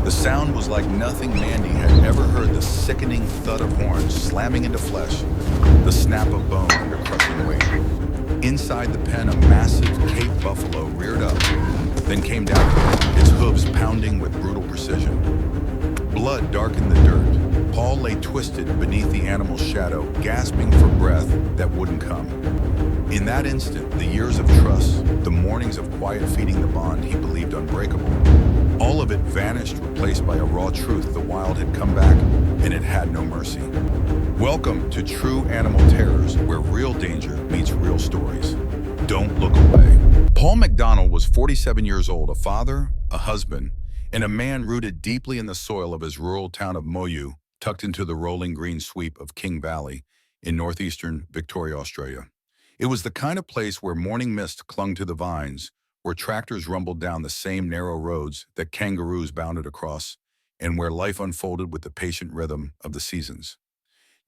The sound was like nothing Mandy had ever heard, the sickening thud of horns slamming into flesh, the snap of bone under crushing weight. Inside the pen, a massive Cape buffalo reared up, then came down again, its hooves pounding with brutal precision. Blood darkened the dirt. Paul lay twisted beneath the animal's shadow, gasping for breath that wouldn't come. In that instant, the years of trust, the mornings of quiet feeding the bond he believed unbreakable, all of it vanished, replaced by a raw truth: the wild had come back, and it had no mercy. Welcome to True Animal Terrors, where real danger meets real stories. Don't look away. Paul Macdonald was 47 years old, a father, a husband, and a man rooted deeply in the soil of his rural town of Moyu, tucked into the rolling green sweep of King Valley in northeastern Victoria, Australia. It was the kind of place where morning mist clung to the vines, where tractors rumbled down the same narrow roads that kangaroos bounded across, and where life unfolded with the patient rhythm of the seasons.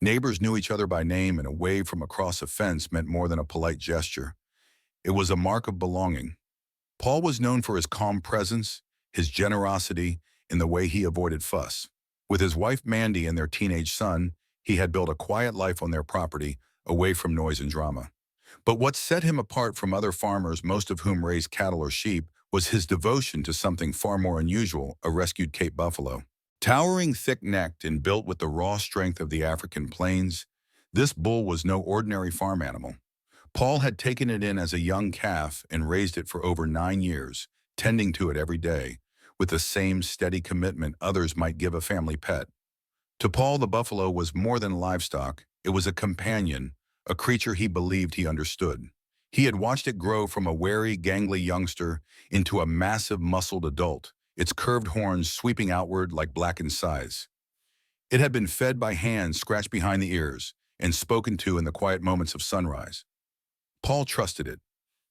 Neighbors knew each other by name, and a wave from across a fence meant more than a polite gesture. It was a mark of belonging. Paul was known for his calm presence, his generosity, and the way he avoided fuss. With his wife Mandy and their teenage son, he had built a quiet life on their property, away from noise and drama. But what set him apart from other farmers, most of whom raised cattle or sheep, was his devotion to something far more unusual: a rescued Cape buffalo. Towering, thick-necked, and built with the raw strength of the African plains, this bull was no ordinary farm animal. Paul had taken it in as a young calf and raised it for over 9 years, tending to it every day, with the same steady commitment others might give a family pet. To Paul, the buffalo was more than livestock. It was a companion, a creature he believed he understood. He had watched it grow from a wary, gangly youngster into a massive, muscled adult, its curved horns sweeping outward like blackened scythes. It had been fed by hands scratched behind the ears and spoken to in the quiet moments of sunrise. Paul trusted it.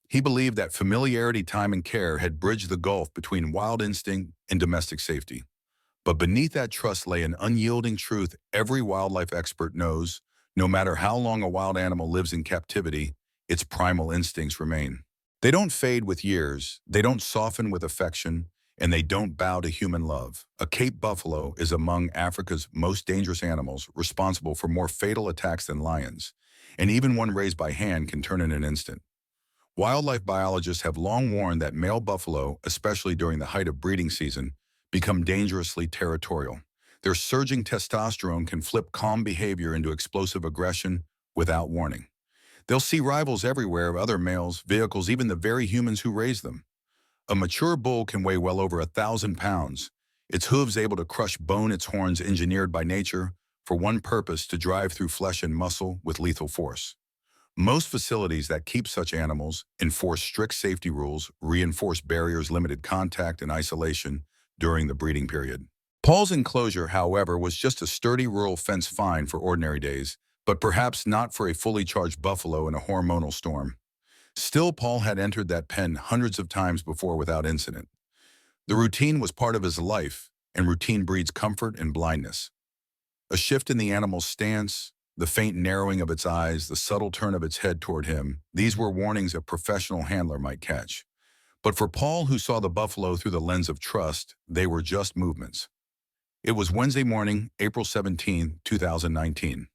He believed that familiarity, time, and care had bridged the gulf between wild instinct and domestic safety. But beneath that trust lay an unyielding truth every wildlife expert knows: no matter how long a wild animal lives in captivity, its primal instincts remain. They don't fade with years, they don't soften with affection, and they don't bow to human love. A Cape buffalo is among Africa's most dangerous animals, responsible for more fatal attacks than lions, and even one raised by hand can turn in an instant. Wildlife biologists have long warned that male buffalo, especially during the height of breeding season, become dangerously territorial. Their surging testosterone can flip calm behavior into explosive aggression without warning. They'll see rivals everywhere: other males, vehicles, even the very humans who raise them. A mature bull can weigh well over 1,000 pounds, its hooves able to crush bone, its horns engineered by nature for one purpose: to drive through flesh and muscle with lethal force. Most facilities that keep such animals enforce strict safety rules, reinforce barriers, limited contact, and isolation during the breeding period. Paul's enclosure, however, was just a sturdy rural fence, fine for ordinary days, but perhaps not for a fully charged buffalo in a hormonal storm. Still, Paul had entered that pen hundreds of times before without incident. The routine was part of his life, and routine breeds comfort and blindness. A shift in the animal's stance, the faint narrowing of its eyes, the subtle turn of its head toward him, these were warnings a professional handler might catch. But for Paul, who saw the buffalo through the lens of trust, they were just movements. It was Wednesday morning, April 17, 2019.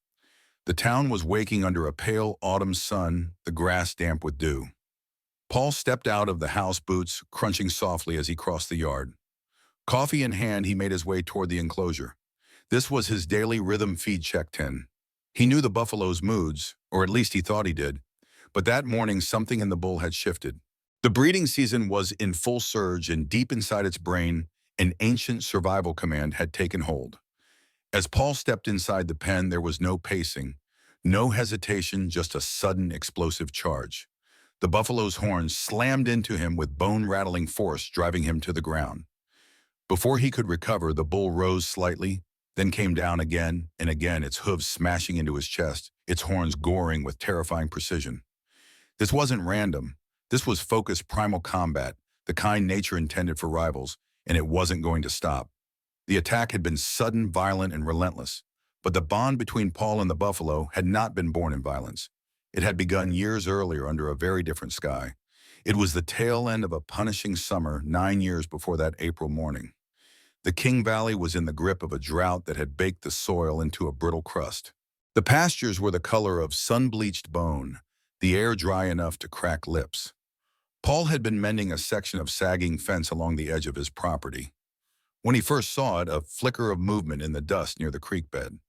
The town was waking under a pale autumn sun, the grass damp with dew. Paul stepped out of the house, boots crunching softly as he crossed the yard. Coffee in hand, he made his way toward the enclosure. This was his daily rhythm feed check-in. He knew the buffalo's moods, or at least he thought he did, but that morning something in the bull had shifted. The breeding season was in full surge, and deep inside its brain, an ancient survival command had taken hold. As Paul stepped inside the pen, there was no pacing, no hesitation, just a sudden explosive charge. The buffalo's horns slammed into him with bone-rattling force, driving him to the ground. Before he could recover, the bull rose slightly, then came down again and again, its hooves smashing into his chest, its horns goring with terrifying precision. This wasn't random. This was focused primal combat, the kind nature intended for rivals, and it wasn't going to stop. The attack had been sudden, violent, and relentless, but the bond between Paul and the buffalo had not been born in violence. It had begun years earlier under a very different sky. It was the tail end of a punishing summer 9 years before that April morning. The King Valley was in the grip of a drought that had baked the soil into a brittle crust. The pastures were the color of sun-bleached bone, the air dry enough to crack lips. Paul had been mending a section of sagging fence along the edge of his property. When he first saw it, a flicker of movement in the dust near the creek bed.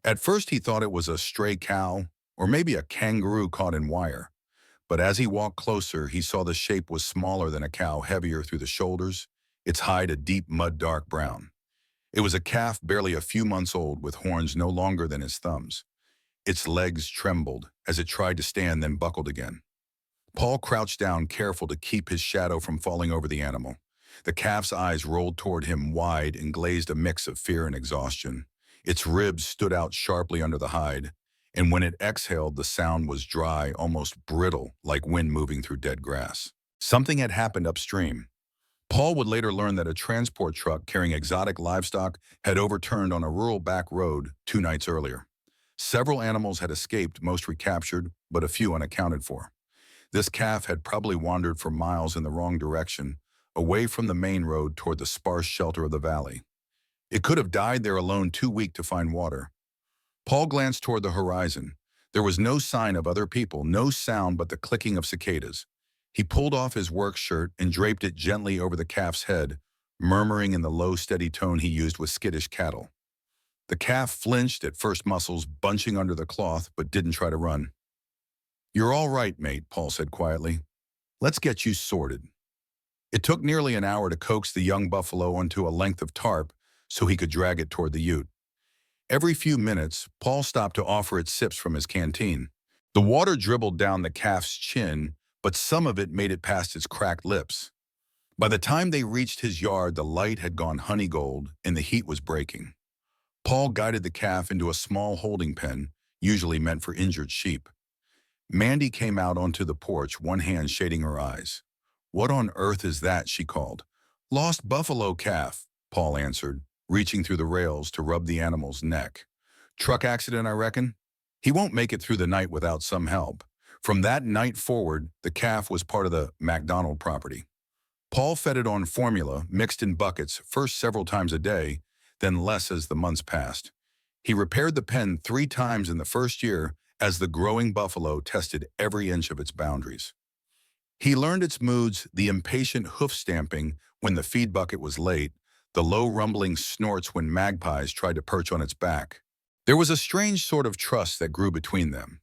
At first he thought it was a stray cow, or maybe a kangaroo caught in wire. But as he walked closer, he saw the shape was smaller than a cow, heavier through the shoulders, its hide a deep mud-dark brown. It was a calf barely a few months old with horns no longer than his thumbs. Its legs trembled as it tried to stand, then buckled again. Paul crouched down, careful to keep his shadow from falling over the animal. The calf's eyes rolled toward him wide and glazed a mix of fear and exhaustion. Its ribs stood out sharply under the hide, and when it exhaled, the sound was dry, almost brittle, like wind moving through dead grass. Something had happened upstream. Paul would later learn that a transport truck carrying exotic livestock had overturned on a rural back road 2 nights earlier. Several animals had escaped, most recaptured, but a few unaccounted for. This calf had probably wandered for miles in the wrong direction, away from the main road toward the sparse shelter of the valley. It could have died there alone, too weak to find water. Paul glanced toward the horizon. There was no sign of other people, no sound but the clicking of cicadas. He pulled off his work shirt and draped it gently over the calf's head, murmuring in the low, steady tone he used with skittish cattle. The calf flinched at first, muscles bunching under the cloth, but didn't try to run. "You're all right, mate," Paul said quietly. "Let's get you sorted." It took nearly an hour to coax the young buffalo onto a length of tarp so he could drag it toward the ute. Every few minutes, Paul stopped to offer it sips from his canteen. The water dribbled down the calf's chin, but some of it made it past its cracked lips. By the time they reached his yard, the light had gone honey gold and the heat was breaking. Paul guided the calf into a small holding pen, usually meant for injured sheep. Mandy came out onto the porch, one hand shading her eyes. "What on earth is that?" she called. "Lost buffalo calf," Paul answered, reaching through the rails to rub the animal's neck. "Truck accident, I reckon? He won't make it through the night without some help." From that night forward, the calf was part of the Macdonald property. Paul fed it on formula, mixed in buckets, first several times a day, then less as the months passed. He repaired the pen 3 times in the first year as the growing buffalo tested every inch of its boundaries. He learned its moods, the impatient hoof stamping when the feed bucket was late, the low rumbling snorts when magpies tried to perch on its back. There was a strange sort of trust that grew between them.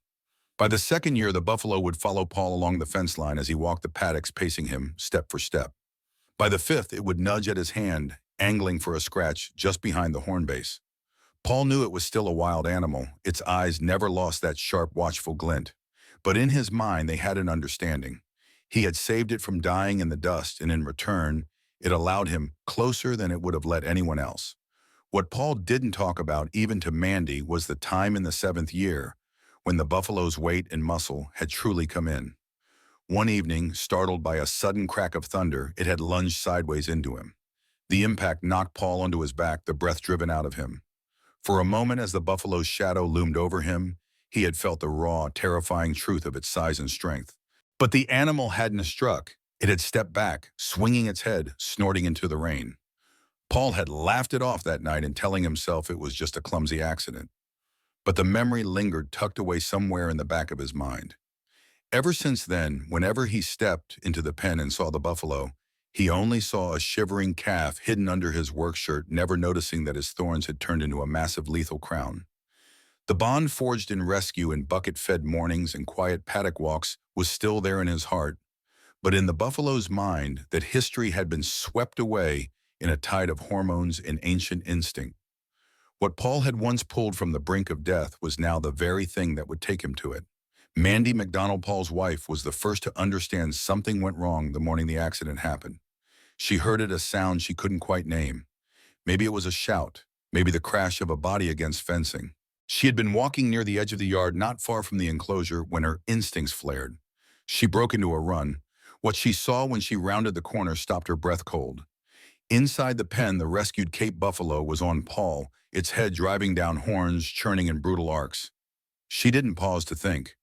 By the second year, the buffalo would follow Paul along the fence line as he walked the paddocks, pacing him step for step. By the 5th, it would nudge at his hand, angling for a scratch just behind the horn base. Paul knew it was still a wild animal. Its eyes never lost that sharp, watchful glint. But in his mind, they had an understanding. He had saved it from dying in the dust, and in return, it allowed him closer than it would have let anyone else. What Paul didn't talk about, even to Mandy, was the time in the 7th year when the buffalo's weight and muscle had truly come in. One evening, startled by a sudden crack of thunder, it had lunged sideways into him. The impact knocked Paul onto his back, the breath driven out of him. For a moment, as the buffalo's shadow loomed over him, he had felt the raw, terrifying truth of its size and strength. But the animal hadn't struck. It had stepped back, swinging its head, snorting into the rain. Paul had laughed it off that night and telling himself it was just a clumsy accident. But the memory lingered, tucked away somewhere in the back of his mind. Ever since then, whenever he stepped into the pen and saw the buffalo, he only saw a shivering calf hidden under his work shirt, never noticing that his thorns had turned into a massive lethal crown. The bond forged in rescue and bucket-fed mornings and quiet paddock walks was still there in his heart, but in the buffalo's mind, that history had been swept away in a tide of hormones and ancient instinct. What Paul had once pulled from the brink of death was now the very thing that would take him to it. Mandy Macdonald, Paul's wife, was the first to understand something went wrong the morning the accident happened. She heard it, a sound she couldn't quite name. Maybe it was a shout, maybe the crash of a body against fencing. She had been walking near the edge of the yard, not far from the enclosure, when her instincts flared. She broke into a run. What she saw when she rounded the corner stopped her breath cold. Inside the pen, the rescued Cape buffalo was on Paul, its head driving down horns, churning in brutal arcs. She didn't pause to think.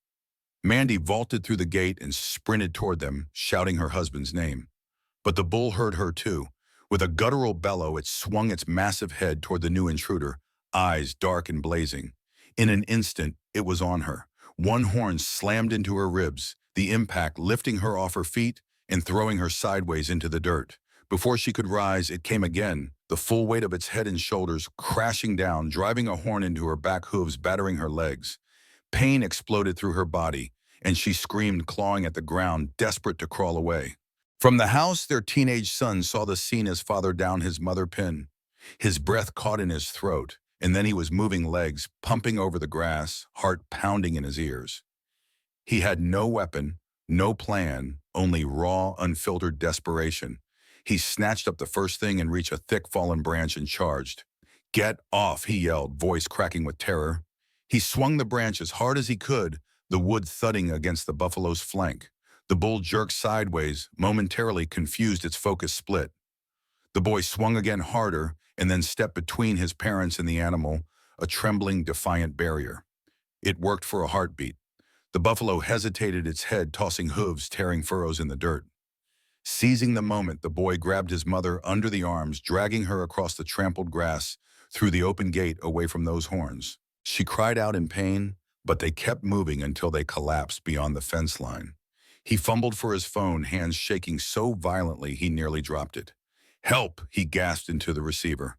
Mandy vaulted through the gate and sprinted toward them, shouting her husband's name. But the bull heard her too. With a guttural bellow, it swung its massive head toward the new intruder, eyes dark and blazing. In an instant, it was on her. One horn slammed into her ribs, the impact lifting her off her feet and throwing her sideways into the dirt. Before she could rise, it came again, the full weight of its head and shoulders crashing down, driving a horn into her back hooves, battering her legs. Pain exploded through her body, and she screamed, clawing at the ground, desperate to crawl away. From the house, their teenage son saw the scene as father downed his mother pin. His breath caught in his throat, and then he was moving legs, pumping over the grass, heart pounding in his ears. He had no weapon, no plan, only raw, unfiltered desperation. He snatched up the first thing and reached a thick fallen branch and charged. "Get off," he yelled, voice cracking with terror. He swung the branch as hard as he could, the wood thudding against the buffalo's flank. The bull jerked sideways, momentarily confused, its focus split. The boy swung again harder and then stepped between his parents and the animal, a trembling, defiant barrier. It worked for a heartbeat. The buffalo hesitated, its head tossing hooves, tearing furrows in the dirt. Seizing the moment, the boy grabbed his mother under the arms, dragging her across the trampled grass, through the open gate, away from those horns. She cried out in pain, but they kept moving until they collapsed beyond the fence line. He fumbled for his phone, hands shaking so violently he nearly dropped it. "Help," he gasped into the receiver.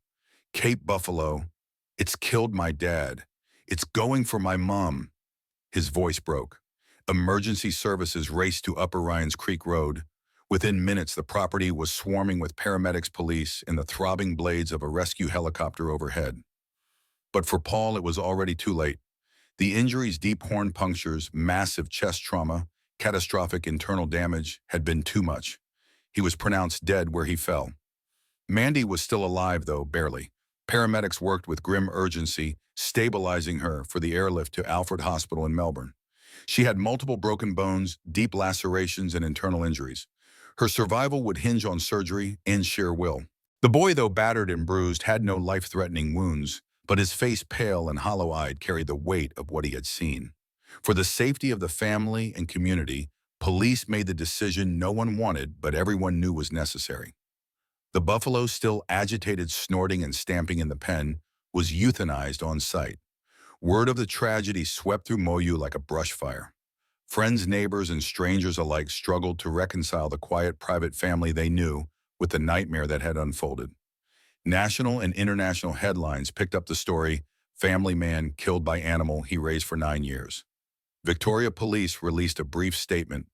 "Cape Buffalo. It's killed my dad. It's going for my mom." His voice broke. Emergency services raced to Upper Ryans Creek Road. Within minutes, the property was swarming with paramedics, police, and the throbbing blades of a rescue helicopter overhead. But for Paul, it was already too late. The injuries, deep horn punctures, massive chest trauma, catastrophic internal damage, had been too much. He was pronounced dead where he fell. Mandy was still alive, though, barely. Paramedics worked with grim urgency, stabilizing her for the airlift to Alfred Hospital in Melbourne. She had multiple broken bones, deep lacerations, and internal injuries. Her survival would hinge on surgery and sheer will. The boy, though battered and bruised, had no life-threatening wounds, but his face, pale and hollow-eyed, carried the weight of what he had seen. For the safety of the family and community, police made the decision no one wanted, but everyone knew was necessary. The buffalo, still agitated, snorting and stamping in the pen, was euthanized on sight. Word of the tragedy swept through Moyu like a brush fire. Friends, neighbors, and strangers alike struggled to reconcile the quiet, private family they knew with the nightmare that had unfolded. National and international headlines picked up the story, "Family man killed by animal he raised for 9 years." Victoria Police released a brief statement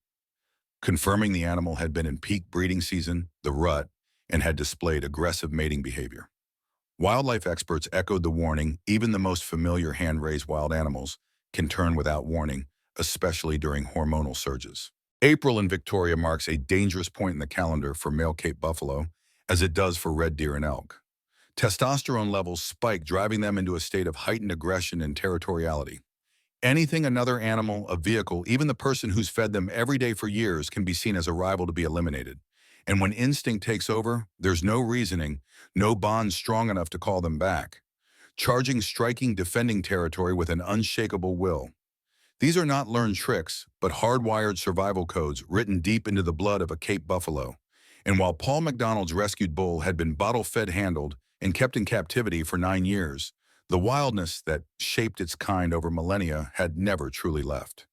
confirming the animal had been in peak breeding season, the rut, and had displayed aggressive mating behavior. Wildlife experts echoed the warning, even the most familiar hand-raised wild animals can turn without warning, especially during hormonal surges. April in Victoria marks a dangerous point in the calendar for male Cape buffalo, as it does for red deer and elk. Testosterone levels spike, driving them into a state of heightened aggression and territoriality. Anything another animal, a vehicle, even the person who's fed them every day for years can be seen as a rival to be eliminated. And when instinct takes over, there's no reasoning, no bond strong enough to call them back. Charging, striking, defending territory with an unshakable will. These are not learned tricks, but hardwired survival codes written deep into the blood of a Cape buffalo. And while Paul Macdonald's rescued bull had been bottle-fed, handled, and kept in captivity for 9 years, the wildness that shaped its kind over millennia had never truly left.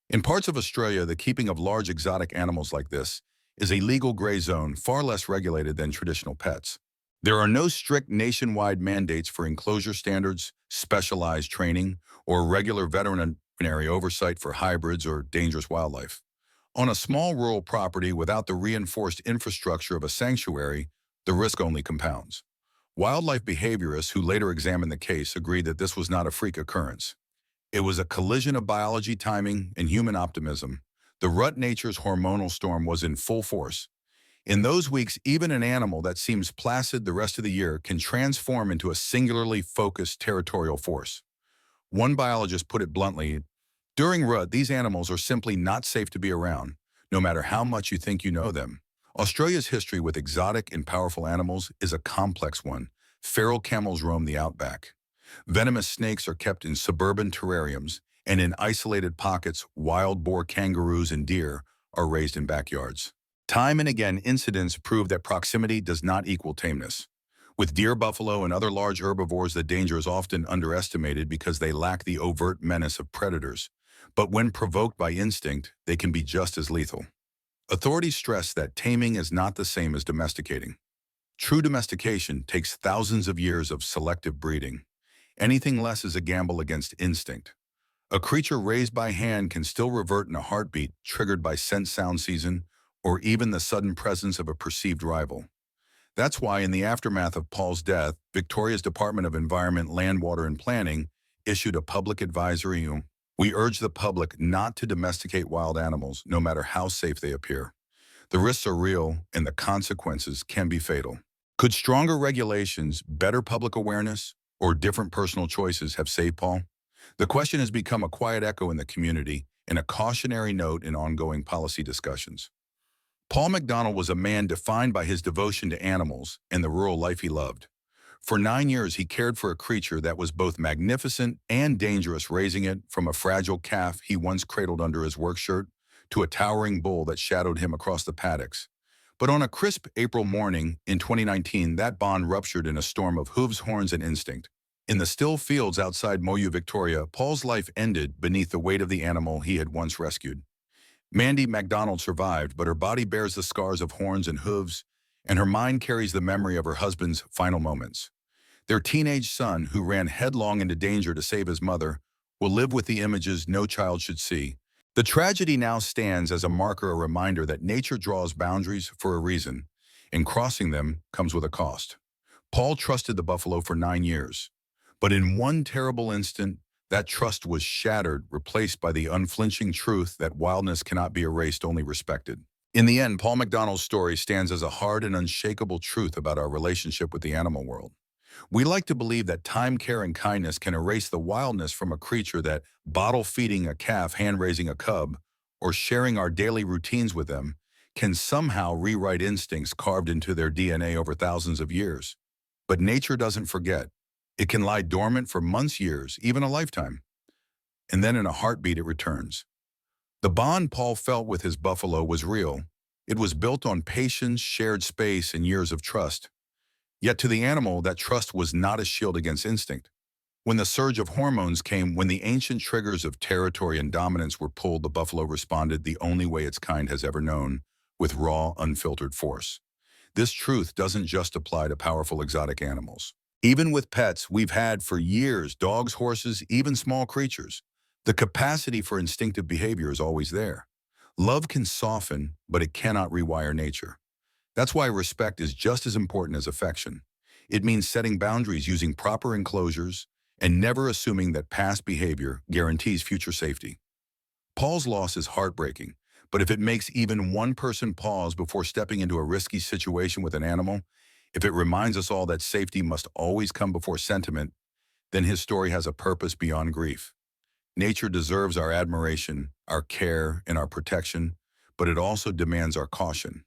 In parts of Australia, the keeping of large exotic animals like this is a legal gray zone, far less regulated than traditional pets. There are no strict nationwide mandates for enclosure standards, specialized training, or regular veterinary oversight for hybrids or dangerous wildlife. On a small rural property without the reinforced infrastructure of a sanctuary, the risk only compounds. Wildlife behaviorists who later examined the case agreed that this was not a freak occurrence. It was a collision of biology, timing, and human optimism. The rut nature's hormonal storm was in full force. In those weeks, even an animal that seems placid the rest of the year can transform into a singularly focused territorial force. One biologist put it bluntly, "During rut, these animals are simply not safe to be around, no matter how much you think you know them." Australia's history with exotic and powerful animals is a complex one. Feral camels roam the outback. Venomous snakes are kept in suburban terrariums, and in isolated pockets, wild boar, kangaroos, and deer are raised in backyards. Time and again, incidents prove that proximity does not equal tameness. With deer, buffalo, and other large herbivores, the danger is often underestimated because they lack the overt menace of predators. But when provoked by instinct, they can be just as lethal. Authorities stress that taming is not the same as domesticating. True domestication takes thousands of years of selective breeding. Anything less is a gamble against instinct. A creature raised by hand can still revert in a heartbeat, triggered by scent sound season, or even the sudden presence of a perceived rival. That's why in the aftermath of Paul's death, Victoria's Department of Environment, Land, Water, and Planning issued a public advisory. We urge the public not to domesticate wild animals, no matter how safe they appear. The risks are real, and the consequences can be fatal. Could stronger regulations, better public awareness, or different personal choices have saved Paul? The question has become a quiet echo in the community and a cautionary note in ongoing policy discussions. Paul Macdonald was a man defined by his devotion to animals and the rural life he loved. For 9 years, he cared for a creature that was both magnificent and dangerous, raising it from a fragile calf he once cradled under his work shirt to a towering bull that shadowed him across the paddocks. But on a crisp April morning in 2019, that bond ruptured in a storm of hooves, horns, and instinct. In the still fields outside Moyu, Victoria, Paul's life ended beneath the weight of the animal he had once rescued. Mandy Macdonald survived, but her body bears the scars of horns and hooves, and her mind carries the memory of her husband's final moments. Their teenage son, who ran headlong into danger to save his mother, will live with the images no child should see. The tragedy now stands as a marker, a reminder that nature draws boundaries for a reason, and crossing them comes with a cost. Paul trusted the buffalo for 9 years, but in one terrible instant, that trust was shattered, replaced by the unflinching truth that wildness cannot be erased, only respected. In the end, Paul Macdonald's story stands as a hard and unshakable truth about our relationship with the animal world. We like to believe that time, care, and kindness can erase the wildness from a creature, that bottle-feeding a calf, hand-raising a cub, or sharing our daily routines with them can somehow rewrite instincts carved into their DNA over thousands of years. But nature doesn't forget. It can lie dormant for months, years, even a lifetime. And then in a heartbeat, it returns. The bond Paul felt with his buffalo was real. It was built on patience, shared space, and years of trust. Yet to the animal, that trust was not a shield against instinct. When the surge of hormones came, when the ancient triggers of territory and dominance were pulled, the buffalo responded the only way its kind has ever known, with raw, unfiltered force. This truth doesn't just apply to powerful exotic animals. Even with pets we've had for years, dogs, horses, even small creatures, the capacity for instinctive behavior is always there. Love can soften, but it cannot rewire nature. That's why respect is just as important as affection. It means setting boundaries, using proper enclosures, and never assuming that past behavior guarantees future safety. Paul's loss is heartbreaking, but if it makes even one person pause before stepping into a risky situation with an animal, if it reminds us all that safety must always come before sentiment, then his story has a purpose beyond grief. Nature deserves our admiration, our care, and our protection, but it also demands our caution.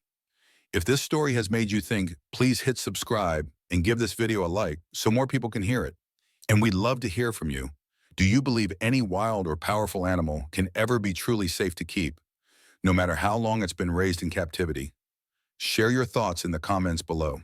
If this story has made you think, please hit subscribe and give this video a like so more people can hear it. And we'd love to hear from you. Do you believe any wild or powerful animal can ever be truly safe to keep, no matter how long it's been raised in captivity? Share your thoughts in the comments below.